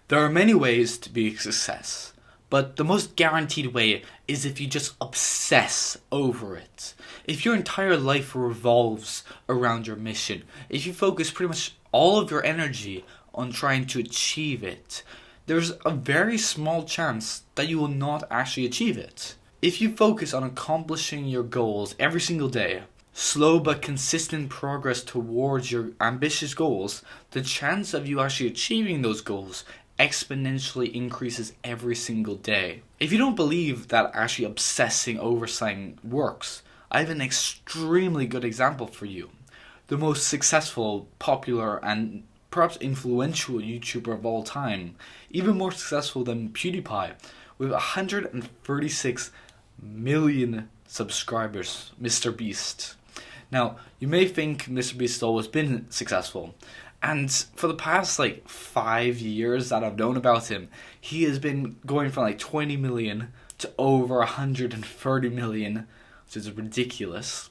There are many ways to be a success, but the most guaranteed way is if you just obsess over it. If your entire life revolves around your mission, if you focus pretty much all of your energy on trying to achieve it, there's a very small chance that you will not actually achieve it. If you focus on accomplishing your goals every single day, slow but consistent progress towards your ambitious goals, the chance of you actually achieving those goals exponentially increases every single day. If you don't believe that actually obsessing over something works, I have an extremely good example for you. The most successful, popular, and perhaps influential YouTuber of all time, even more successful than PewDiePie, with 136 million subscribers, mrbeast. Now, you may think mrbeast has always been successful, and for the past 5 years that I've known about him, he has been going from 20 million to over 130 million, which is ridiculous.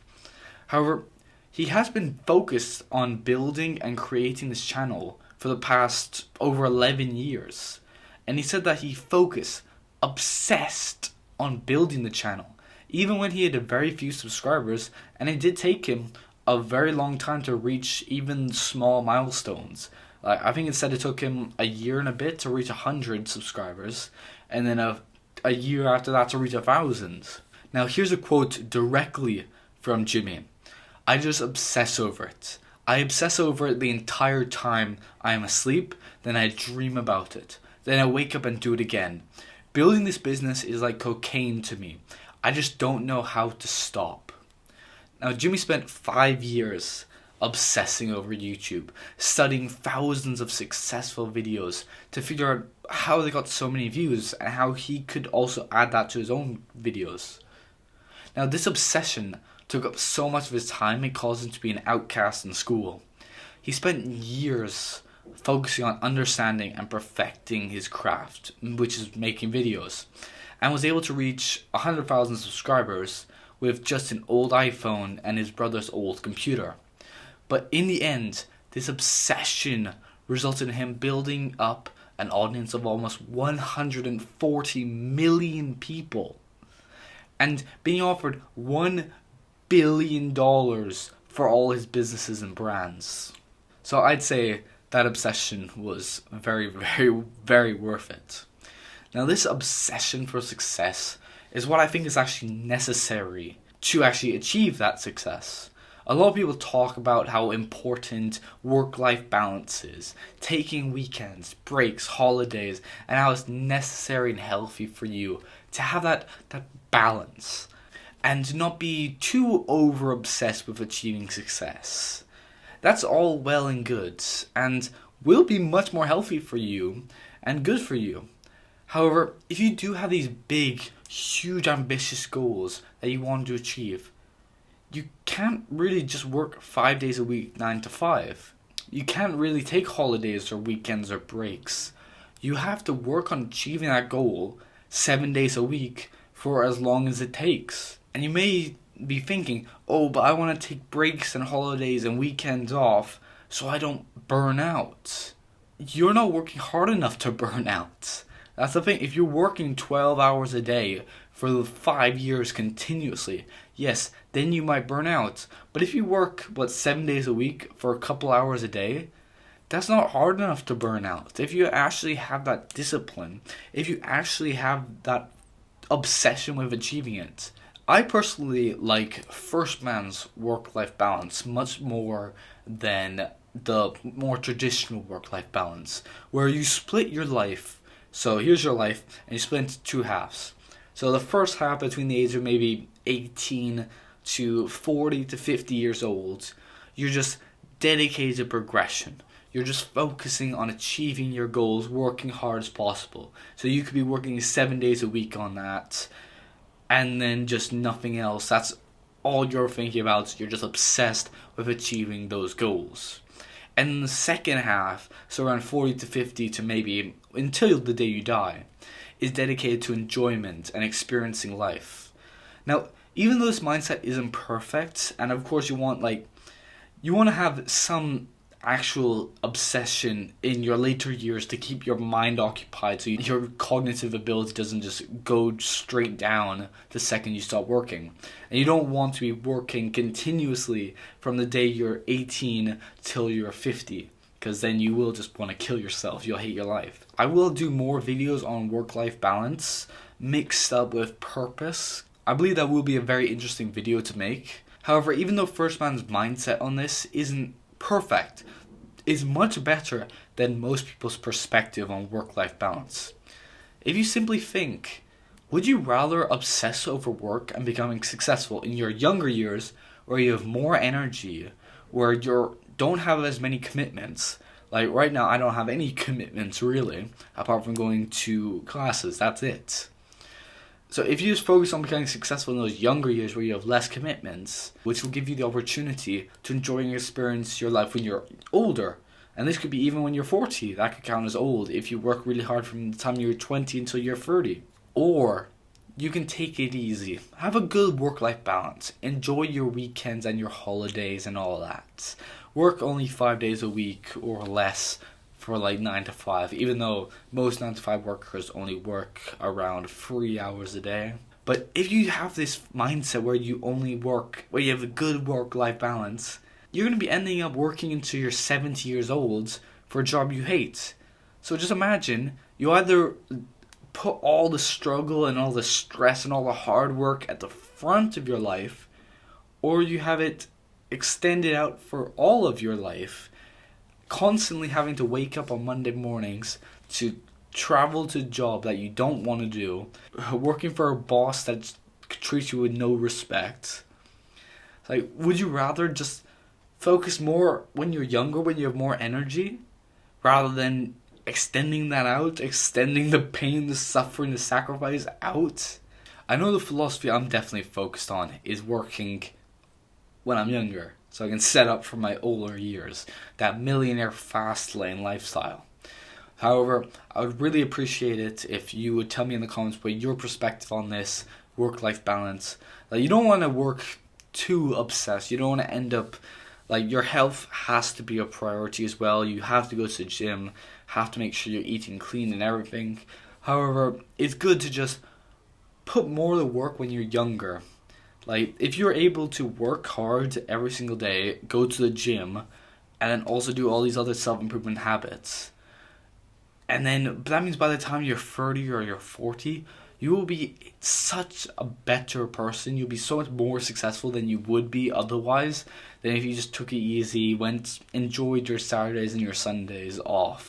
However, he has been focused on building and creating this channel for the past over 11 years. And he said that he focused, obsessed on building the channel, even when he had very few subscribers, and it did take him a very long time to reach even small milestones. I think it said it took him a year and a bit to reach 100 subscribers, and then a year after that to reach 1,000. Now here's a quote directly from Jimmy. "I just obsess over it. I obsess over it the entire time I am asleep, then I dream about it. Then I wake up and do it again. Building this business is like cocaine to me. I just don't know how to stop." Now, Jimmy spent 5 years obsessing over YouTube, studying thousands of successful videos to figure out how they got so many views and how he could also add that to his own videos. Now, this obsession took up so much of his time it caused him to be an outcast in school. He spent years focusing on understanding and perfecting his craft, which is making videos, and was able to reach 100,000 subscribers with just an old iPhone and his brother's old computer. But in the end, this obsession resulted in him building up an audience of almost 140 million people and being offered $1 billion for all his businesses and brands. So I'd say that obsession was very, very, very worth it. Now, this obsession for success is what I think is actually necessary to actually achieve that success. A lot of people talk about how important work-life balance is, taking weekends, breaks, holidays, and how it's necessary and healthy for you to have that balance and not be too over-obsessed with achieving success. That's all well and good and will be much more healthy for you and good for you. However, if you do have these big, huge, ambitious goals that you want to achieve, you can't really just work 5 days a week, 9 to 5. You can't really take holidays or weekends or breaks. You have to work on achieving that goal 7 days a week for as long as it takes. And you may be thinking, oh, but I want to take breaks and holidays and weekends off so I don't burn out. You're not working hard enough to burn out. That's the thing. If you're working 12 hours a day for 5 years continuously, yes, then you might burn out. But if you work, 7 days a week for a couple hours a day, that's not hard enough to burn out. If you actually have that discipline, if you actually have that obsession with achieving it. I personally like First Man's work-life balance much more than the more traditional work-life balance, where you split your life. So here's your life, and you split into 2 halves. So the first half between the age of maybe 18 to 40 to 50 years old, you're just dedicated to progression. You're just focusing on achieving your goals, working hard as possible. So you could be working 7 days a week on that, and then just nothing else. That's all you're thinking about. You're just obsessed with achieving those goals. And in the second half, so around 40 to 50 to maybe until the day you die, is dedicated to enjoyment and experiencing life. Now, even though this mindset isn't perfect, and of course you want to have some actual obsession in your later years to keep your mind occupied so your cognitive ability doesn't just go straight down the second you stop working. And you don't want to be working continuously from the day you're 18 till you're 50, because then you will just want to kill yourself. You'll hate your life. I will do more videos on work-life balance mixed up with purpose. I believe that will be a very interesting video to make. However, even though First Man's mindset on this isn't perfect, it's much better than most people's perspective on work-life balance. If you simply think, would you rather obsess over work and becoming successful in your younger years, where you have more energy, where you don't have as many commitments? Like right now, I don't have any commitments really, apart from going to classes, that's it. So if you just focus on becoming successful in those younger years where you have less commitments, which will give you the opportunity to enjoy and experience your life when you're older. And this could be even when you're 40. That could count as old if you work really hard from the time you're 20 until you're 30. Or you can take it easy. Have a good work-life balance. Enjoy your weekends and your holidays and all that. Work only 5 days a week or less for like 9 to 5, even though most 9 to 5 workers only work around 3 hours a day. But if you have this mindset where you only work, where you have a good work-life balance, you're going to be ending up working until you're 70 years old for a job you hate. So just imagine, you either put all the struggle and all the stress and all the hard work at the front of your life, or you have it extended out for all of your life, constantly having to wake up on Monday mornings to travel to a job that you don't want to do, working for a boss that treats you with no respect. Like, would you rather just focus more when you're younger, when you have more energy, rather than extending that out, extending the pain, the suffering, the sacrifice out? I know the philosophy I'm definitely focused on is working when I'm younger, so I can set up for my older years, that millionaire fast lane lifestyle. However, I would really appreciate it if you would tell me in the comments what your perspective on this work-life balance. Like, you don't want to work too obsessed. You don't want to end up, like, your health has to be a priority as well. You have to go to the gym, have to make sure you're eating clean and everything. However, it's good to just put more of the work when you're younger. Like, if you're able to work hard every single day, go to the gym, and then also do all these other self-improvement habits, and then that means by the time you're 30 or you're 40, you will be such a better person. You'll be so much more successful than you would be otherwise, than if you just took it easy, enjoyed your Saturdays and your Sundays off.